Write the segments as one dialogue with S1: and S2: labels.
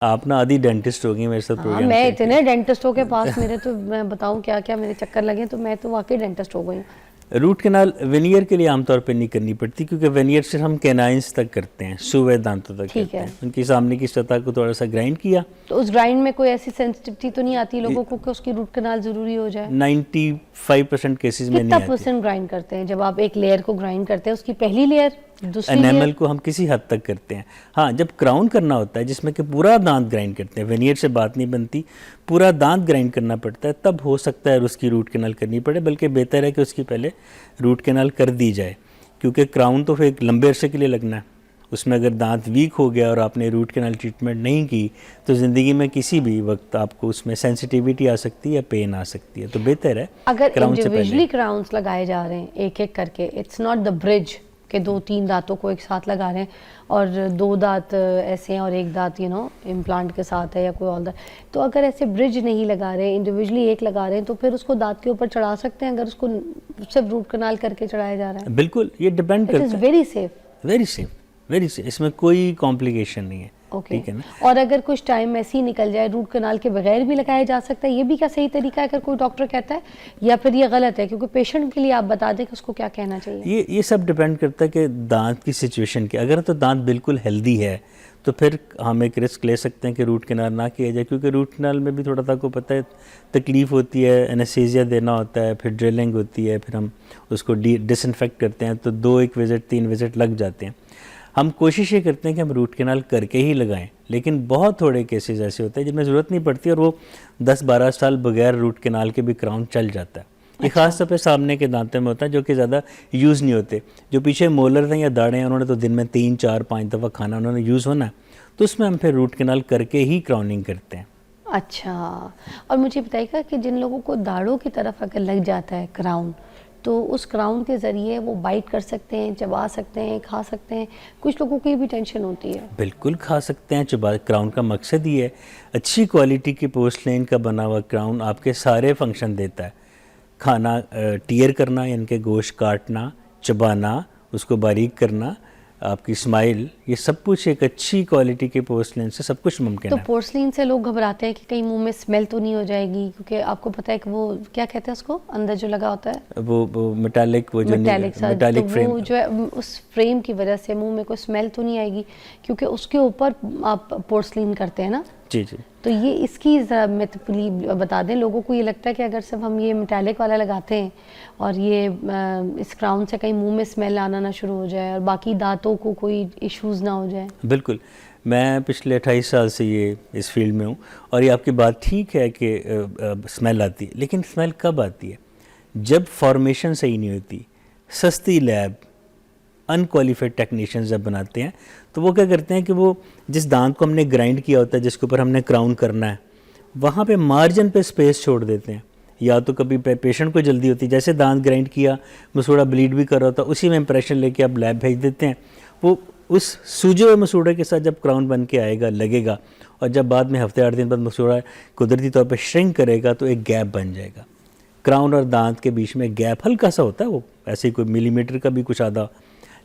S1: आप ना आदि डेंटिस्ट हो गई मेरे साथ
S2: हाँ,
S1: प्रोग्राम
S2: मैं
S1: करके।
S2: इतने डेंटिस्टों के पास मेरे तो मैं बताऊं क्या क्या मेरे चक्कर लगे, तो मैं तो वाकई डेंटिस्ट हो गई हूँ।
S1: रूट कैनाल वेनियर के लिए आमतौर पे नहीं करनी पड़ती, क्योंकि वेनियर से हम कैनाइंस तक करते हैं, सुवे दांतों तक
S2: ठीक
S1: करते
S2: है,
S1: हैं। उनकी सामने की सतह को थोड़ा सा ग्राइंड किया।
S2: तो उस ग्राइंड में कोई ऐसी सेंसिटिविटी तो नहीं आती लोगों को कि उसकी रूट कनाल जरूरी हो जाए?
S1: 95% केसेस में
S2: कितना
S1: नहीं आती।
S2: परसेंट ग्राइंड करते हैं जब आप एक लेयर को ग्राइंड करते हैं, उसकी पहली लेयर, दूसरी
S1: एनेमल
S2: लेयर?
S1: को हम किसी हद तक करते हैं। हाँ, जब क्राउन करना होता है जिसमें कि पूरा दांत ग्राइंड करते हैं, वेनियर से बात नहीं बनती, पूरा दांत ग्राइंड करना पड़ता है, तब हो सकता है उसकी रूट कैनाल करनी पड़े। बल्कि बेहतर है कि उसकी पहले रूट कैनाल कर दी जाए, क्योंकि क्राउन तो फिर एक लंबे अरसे के लिए लगना है। उसमें अगर दांत वीक हो गया और आपने रूट कैनाल ट्रीटमेंट नहीं की, तो ज़िंदगी में किसी भी वक्त आपको उसमें सेंसिटिविटी आ सकती है या पेन आ सकती है। तो बेहतर है
S2: अगर
S1: क्राउन से पहले।
S2: इंडिविजुअली क्राउन्स लगाए जा रहे हैं एक एक करके, इट्स नॉट द ब्रिज के दो तीन दांतों को एक साथ लगा रहे हैं और दो दांत ऐसे हैं और एक दांत इम्प्लांट के साथ है या कोई और दांत, तो अगर ऐसे ब्रिज नहीं लगा रहे, इंडिविजुअली एक लगा रहे हैं, तो फिर उसको दांत के ऊपर चढ़ा सकते हैं अगर उसको सिर्फ रूट कनाल करके चढ़ाया जा रहा है?
S1: बिल्कुल, ये डिपेंड
S2: इट
S1: करता
S2: इज़
S1: है।
S2: Very safe.
S1: Very safe, very safe, इसमें कोई कॉम्प्लिकेशन नहीं है।
S2: ओके,
S1: ठीक है ना।
S2: और अगर कुछ टाइम ऐसे ही निकल जाए, रूट कनाल के बगैर भी लगाया जा सकता है, ये भी क्या सही तरीका है अगर कोई डॉक्टर कहता है, या फिर ये गलत है? क्योंकि पेशेंट के लिए आप बता दें कि उसको क्या कहना चाहिए।
S1: ये सब डिपेंड करता है कि दांत की सिचुएशन की। अगर तो दांत बिल्कुल हेल्दी है तो फिर हम एक रिस्क ले सकते हैं कि रूट कैनाल ना किया जाए, क्योंकि रूट कैनाल में भी थोड़ा सा आपको पता है तकलीफ़ होती है, एनेस्थीसिया देना होता है, फिर ड्रिलिंग होती है, फिर हम उसको डिसइंफेक्ट करते हैं, तो 2 विज़िट 3 विज़िट लग जाते हैं। हम कोशिश ये करते हैं कि हम रूट कैनाल करके ही लगाएं, लेकिन बहुत थोड़े केसेस ऐसे होते हैं जिनमें ज़रूरत नहीं पड़ती और वो 10-12 साल बगैर रूट कैनाल के भी क्राउन चल जाता है। ये खास तौर पे सामने के दांतों में होता है, जो कि ज़्यादा यूज़ नहीं होते। जो पीछे मोलर हैं या दाढ़ें हैं, उन्होंने तो दिन में 3-4-5 दफ़ा खाना उन्होंने यूज़ होना है, तो उसमें हम फिर रूट कैनाल करके ही क्राउनिंग करते हैं।
S2: अच्छा, और मुझे बताइएगा कि जिन लोगों को दाढ़ों की तरफ अगर लग जाता है क्राउन, तो उस क्राउन के ज़रिए वो बाइट कर सकते हैं, चबा सकते हैं, खा सकते हैं? कुछ लोगों की भी टेंशन होती है।
S1: बिल्कुल खा सकते हैं, चबा। क्राउन का मकसद ही है, अच्छी क्वालिटी की पोर्सलेन का बना हुआ क्राउन आपके सारे फंक्शन देता है। खाना टीयर करना, यानी कि गोश्त काटना, चबाना, उसको बारीक करना, आपकी स्माइल, ये सब कुछ एक अच्छी क्वालिटी के पोर्सलेन से सब कुछ मुमकिन
S2: तो
S1: है।
S2: पोर्सलिन से लोग घबराते हैं कि कहीं मुंह में स्मेल तो नहीं हो जाएगी, क्योंकि आपको पता है कि वो क्या कहते हैं उसको, अंदर जो लगा होता है
S1: वो मेटालिक, वो जो
S2: मेटालिक सा, तो
S1: मेटालिक फ्रेम।
S2: वो जो है उस फ्रेम की वजह से मुंह में कोई स्मेल तो नहीं आएगी, क्योंकि उसके ऊपर आप पोर्सलिन करते हैं ना।
S1: जी जी।
S2: तो ये इसकी ज़रा मैथली बता दें लोगों को। ये लगता है कि अगर सिर्फ हम ये मेटालिक वाला लगाते हैं और ये इस क्राउन से कहीं मुंह में स्मेल आना ना शुरू हो जाए और बाकी दांतों को कोई इश्यूज़ ना हो जाए।
S1: बिल्कुल, मैं पिछले 28 साल से ये इस फील्ड में हूँ, और ये आपकी बात ठीक है कि स्मेल आती है, लेकिन स्मेल कब आती है? जब फॉर्मेशन सही नहीं होती। सस्ती लैब, अनक्वालिफाइड टेक्नीशियंस जब बनाते हैं, तो वो क्या करते हैं कि वो जिस दांत को हमने ग्राइंड किया होता है, जिसके ऊपर हमने क्राउन करना है, वहाँ पे मार्जिन पे स्पेस छोड़ देते हैं। या तो कभी पेशेंट को जल्दी होती है, जैसे दांत ग्राइंड किया, मसूड़ा ब्लीड भी कर रहा था, उसी में इंप्रेशन लेके आप लैब भेज देते हैं। वो उस सूजे हुए मसूड़े के साथ जब क्राउन बन के आएगा, लगेगा, और जब बाद में हफ्ते 8 दिन बाद मसूड़ा कुदरती तौर पर श्रिंक करेगा, तो एक गैप बन जाएगा। क्राउन और दांत के बीच में गैप हल्का सा होता है, वो ऐसे ही कोई मिलीमीटर का भी कुछ आधा,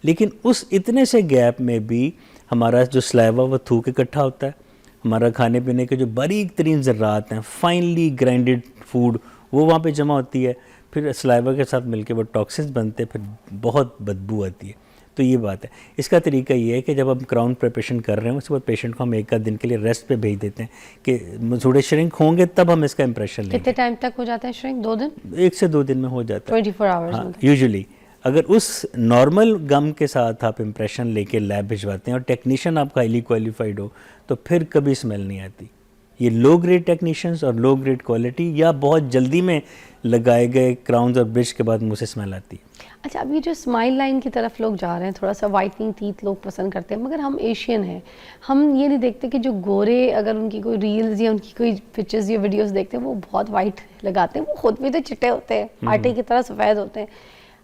S1: लेकिन उस इतने से गैप में भी हमारा जो स्लाइवा वो थूक इकट्ठा होता है। हमारा खाने पीने के जो बारीक तरीन ज़र्रात हैं, फाइनली ग्राइंडेड फूड, वो वहाँ पे जमा होती है, फिर स्लाइवा के साथ मिलके वो टॉक्सिन्स बनते हैं, फिर बहुत बदबू आती है। तो ये बात है। इसका तरीका ये है कि जब हम क्राउन प्रिपरेशन कर रहे हैं, उसके बाद पेशेंट को हम 1 आध दिन के लिए रेस्ट पे भेज देते हैं कि थोड़े श्रिंक होंगे, तब हम इसका इंप्रेशन लेंगे।
S2: कितने टाइम तक हो जाता है श्रिंक? 2 दिन?
S1: 1 से 2 दिन में हो जाता है।
S2: 24 आवर्स?
S1: हाँ, यूजुअली। अगर उस नॉर्मल गम के साथ आप इंप्रेशन लेके लैब भिजवाते हैं और टेक्नीशियन आपका हाईली क्वालिफाइड हो, तो फिर कभी स्मेल नहीं आती। ये लो ग्रेड टेक्नीशियंस और लो ग्रेड क्वालिटी, या बहुत जल्दी में लगाए गए क्राउन्स और ब्रिज के बाद मुंह से स्मेल आती है।
S2: अच्छा, अभी जो स्माइल लाइन की तरफ लोग जा रहे हैं, थोड़ा सा वाइटनिंग टीथ लोग पसंद करते हैं, मगर हम एशियन हैं, हम ये नहीं देखते कि जो गोरे, अगर उनकी कोई रील्स या उनकी कोई पिक्चर्स या वीडियोस देखते हैं, वो बहुत वाइट लगाते हैं, वो खुद भी तो चिट्टे होते हैं, आटे की तरह सफ़ेद होते हैं।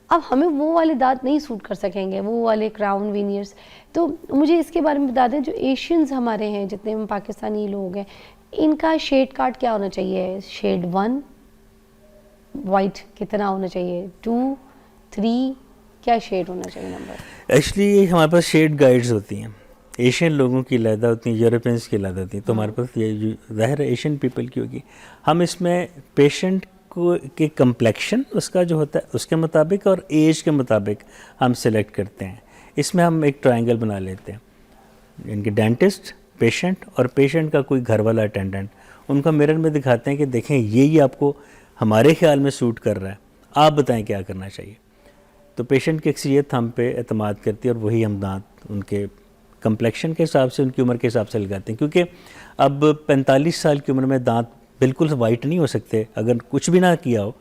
S2: अब हमें वो वाले दांत नहीं सूट कर सकेंगे, वो वाले क्राउन वीनियर्स। तो मुझे इसके बारे में बता दें, जो एशियंस हमारे हैं, जितने हम पाकिस्तानी लोग हैं, इनका शेड कार्ड क्या होना चाहिए? शेड 1 वाइट कितना होना चाहिए? 2, 3, क्या शेड होना चाहिए नंबर?
S1: एक्चुअली हमारे पास शेड गाइड्स होती हैं, एशियन लोगों की अलग होती हैं, यूरोपियंस की अलग होती हैं, तो हमारे पास ये ज़ाहिर है एशियन पीपल की होगी। हम इसमें पेशेंट को के कम्प्लेक्शन उसका जो होता है उसके मुताबिक और एज के मुताबिक हम सेलेक्ट करते हैं। इसमें हम एक ट्रायंगल बना लेते हैं, इनके डेंटिस्ट, पेशेंट और पेशेंट का कोई घर वाला अटेंडेंट, उनका मिरर में दिखाते हैं कि देखें ये आपको हमारे ख्याल में सूट कर रहा है, आप बताएं क्या करना चाहिए। तो पेशेंट की अक्सरियत हम पे एतमाद करती है और वही हम दांत उनके कम्प्लेक्शन के हिसाब से, उनकी उम्र के हिसाब से लगाते हैं। क्योंकि अब 45 साल की उम्र में दांत बिल्कुल वाइट नहीं हो सकते अगर कुछ भी ना किया हो।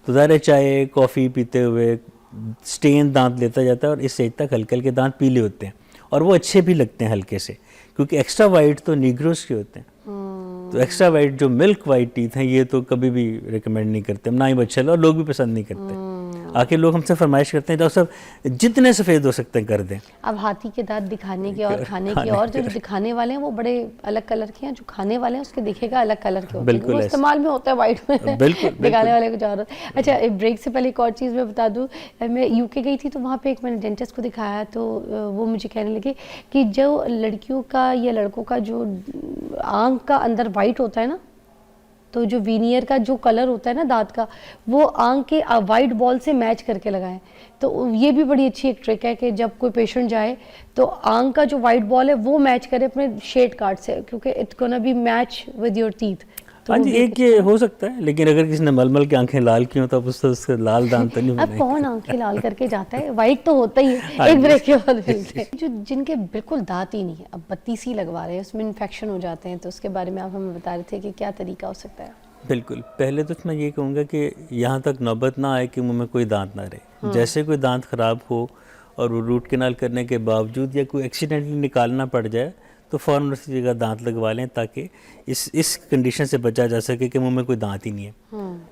S1: तो ज़ाहिर चाय कॉफ़ी पीते हुए स्टेन दांत लेता जाता है और इस एज तक हल्के हल्के दांत पीले होते हैं और वो अच्छे भी लगते हैं हल्के से, क्योंकि एक्स्ट्रा वाइट तो नीग्रोस के होते हैं। तो एक्स्ट्रा वाइट जो मिल्क वाइट टीथ हैं ये तो कभी भी रिकमेंड नहीं करते, ना ही बच्चे और लोग भी पसंद नहीं करते। आके लोग हमसे फरमाइश करते हैं डॉक्टर साहब जितने सफ़ेद हो सकते हैं कर दें।
S2: अब हाथी के दांत दिखाने के और खाने के और जो दिखाने वाले हैं वो बड़े अलग कलर के हैं, जो खाने वाले हैं उसके दिखेगा अलग कलर के होते हैं, वो इस्तेमाल में होता है वाइट में,
S1: बिल्कुल
S2: दिखाने वाले को ज़रूरत। अच्छा, ब्रेक से पहले एक और चीज़ मैं बता दूँ, मैं यूके गई थी तो वहाँ पे एक मैंने डेंटिस्ट को दिखाया तो वो मुझे कहने लगे कि जो लड़कियों का या लड़कों का जो आँख का अंदर वाइट होता है ना, तो जो वीनियर का जो कलर होता है ना दांत का, वो आंख के वाइट बॉल से मैच करके लगाएं। तो ये भी बड़ी अच्छी एक ट्रिक है कि जब कोई पेशेंट जाए तो आंख का जो वाइट बॉल है वो मैच करे अपने शेड कार्ड से, क्योंकि it's gonna be match with your teeth.
S1: हाँ जी, एक ये हो सकता है, लेकिन अगर किसी ने मलमल की आंखें लाल की हो तो उससे लाल दांत तो नहीं
S2: अब कौन आंखें लाल करके जाता है, वाइट तो होता ही है। एक ब्रेक के बाद मिलते हैं। जो जिनके बिल्कुल दांत ही नहीं है, अब बत्तीसी लगवा रहे हैं, उसमें इन्फेक्शन हो जाते हैं, तो उसके बारे में आप हमें बता रहे थे कि क्या तरीका हो सकता है?
S1: बिल्कुल, पहले तो मैं ये कहूँगा कि यहाँ तक नौबत ना आए कि मुँह में कोई दांत ना रहे। जैसे कोई दांत ख़राब हो और वो रूट कैनाल करने के बावजूद या कोई एक्सीडेंटली निकालना पड़ जाए तो फ़ौरन उसी जगह दांत लगवा लें, ताकि इस कंडीशन से बचा जा सके कि मुंह में कोई दांत ही नहीं है।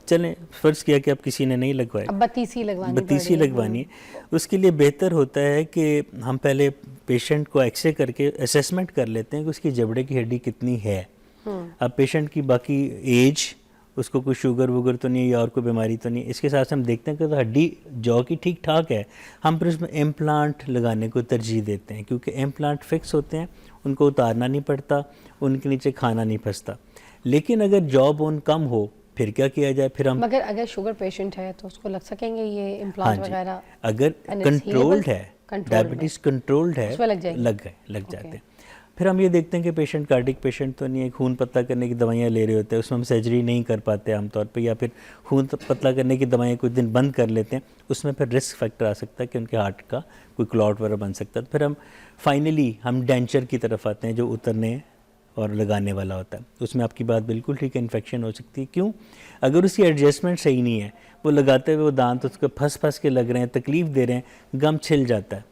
S1: चलें फ़र्ज़ किया कि अब किसी ने नहीं लगवाए,
S2: अब बत्तीसी
S1: लगवानी है, उसके लिए बेहतर होता है कि हम पहले पेशेंट को एक्सरे करके असेसमेंट कर लेते हैं कि उसकी जबड़े की हड्डी कितनी है। अब पेशेंट की बाकी एज, उसको कोई शुगर वुगर तो नहीं है या और कोई बीमारी तो नहीं, इसके साथ हम देखते हैं कि तो हड्डी जॉ की ठीक ठाक है, हम फिर उसमें इम्प्लांट लगाने को तरजीह देते हैं, क्योंकि इम्प्लांट फिक्स होते हैं, उनको उतारना नहीं पड़ता, उनके नीचे खाना नहीं फंसता। लेकिन अगर जॉ बोन कम हो फिर क्या किया जाए? फिर हम
S2: मगर अगर शुगर पेशेंट है तो उसको लग सकेंगे ये इम्प्लांट वगैरह?
S1: अगर कंट्रोल्ड है, डायबिटीज़ कंट्रोल्ड है, लग जाते हैं। फिर हम ये देखते हैं कि पेशेंट कार्डिक पेशेंट तो नहीं है, खून पतला करने की दवाइयाँ ले रहे होते हैं, उसमें हम सर्जरी नहीं कर पाते आमतौर पे, या फिर खून पतला करने की दवाइयाँ कुछ दिन बंद कर लेते हैं, उसमें फिर रिस्क फैक्टर आ सकता है कि उनके हार्ट का कोई क्लॉट वगैरह बन सकता है। फिर हम फाइनली डेंचर की तरफ आते हैं जो उतरने और लगाने वाला होता है। उसमें आपकी बात बिल्कुल ठीक है, इन्फेक्शन हो सकती है। क्यों? अगर उसकी एडजस्टमेंट सही नहीं है, वो लगाते हुए वो दांत उसको फंस के लग रहे हैं, तकलीफ़ दे रहे हैं, गम छिल जाता है,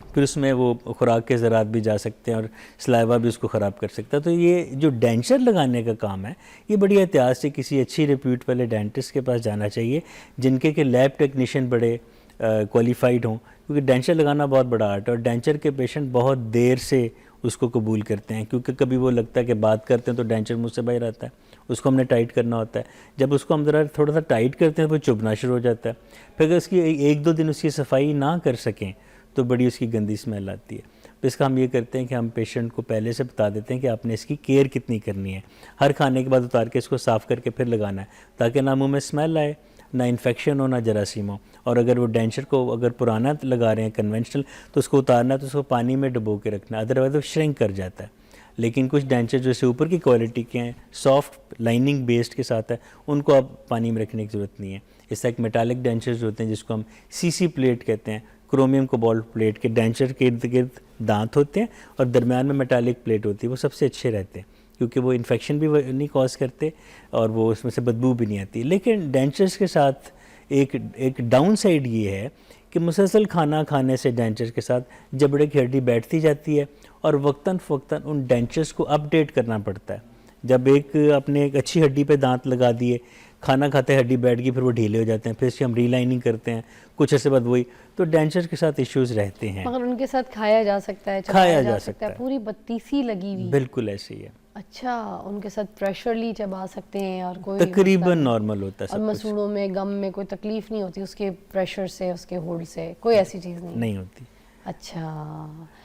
S1: फिर उसमें वो खुराक के ज़रात भी जा सकते हैं और सलाइवा भी उसको ख़राब कर सकता है। तो ये जो डेंचर लगाने का काम है, ये बड़ी एहतियात से किसी अच्छी रिप्यूट वाले डेंटिस्ट के पास जाना चाहिए, जिनके के लैब टेक्नीशियन बड़े क्वालिफाइड हों, क्योंकि डेंचर लगाना बहुत बड़ा आर्ट है और डेंचर के पेशेंट बहुत देर से उसको कबूल करते हैं, क्योंकि कभी वो लगता है कि बात करते हैं तो डेंचर मुँह से बाहर आता है, उसको हमने टाइट करना होता है। जब उसको हम ज़रा थोड़ा सा टाइट करते हैं तो वो चुभना शुरू हो जाता है। फिर अगर उसकी 1-2 दिन उसकी सफाई ना कर सकें तो बड़ी उसकी गंदी स्मेल आती है। तो इसका हम ये करते हैं कि हम पेशेंट को पहले से बता देते हैं कि आपने इसकी केयर कितनी करनी है। हर खाने के बाद उतार के इसको साफ़ करके फिर लगाना है, ताकि ना मुंह में स्मेल आए, ना इन्फेक्शन हो, ना जरासीम हो। और अगर वो डेंचर को अगर पुराना लगा रहे हैं कन्वेंशनल, तो उसको उतारना है तो उसको पानी में डुबो के रखना है, अदरवाइज वो श्रिंक कर जाता है। लेकिन कुछ डेंचर जैसे ऊपर की क्वालिटी के हैं, सॉफ्ट लाइनिंग बेस्ड के साथ है, उनको आप पानी में रखने की ज़रूरत नहीं है। इस तरह एक मेटालिक डेंचर्स होते हैं जिसको हम सीसी प्लेट कहते हैं, क्रोमियम कोबाल्ट प्लेट के डेंचर के इर्द गिर्द दांत होते हैं और दरमियान में मेटालिक प्लेट होती है, वो सबसे अच्छे रहते हैं, क्योंकि वो इन्फेक्शन भी नहीं कॉज करते और वो उसमें से बदबू भी नहीं आती। लेकिन डेंचर्स के साथ एक डाउन साइड ये है कि मुसलसल खाना खाने से डेंचर्स के साथ जबड़े की हड्डी बैठती जाती है और वक्तन फ़वक्तन उन डेंचर्स को अपडेट करना पड़ता है। जब आपने एक अच्छी हड्डी पे दांत लगा दिए, खाना खाते हड्डी बैठ गई, फिर वो ढीले हो जाते हैं, फिर इसकी हम रीलाइनिंग करते हैं, कुछ ऐसे बाद वही, तो डेंचर के साथ इश्यूज़ रहते हैं।
S2: मगर उनके साथ खाया जा सकता है,
S1: खाया जा सकता है,
S2: पूरी बत्तीसी लगी हुई,
S1: बिल्कुल ऐसे ही है।
S2: अच्छा, उनके साथ प्रेशरली चबा सकते हैं और कोई
S1: तकरीबन नॉर्मल होता है,
S2: और मसूड़ों में गम में कोई तकलीफ नहीं होती उसके प्रेशर से, उसके होल्ड से, कोई ऐसी चीज़ नहीं
S1: होती।
S2: अच्छा,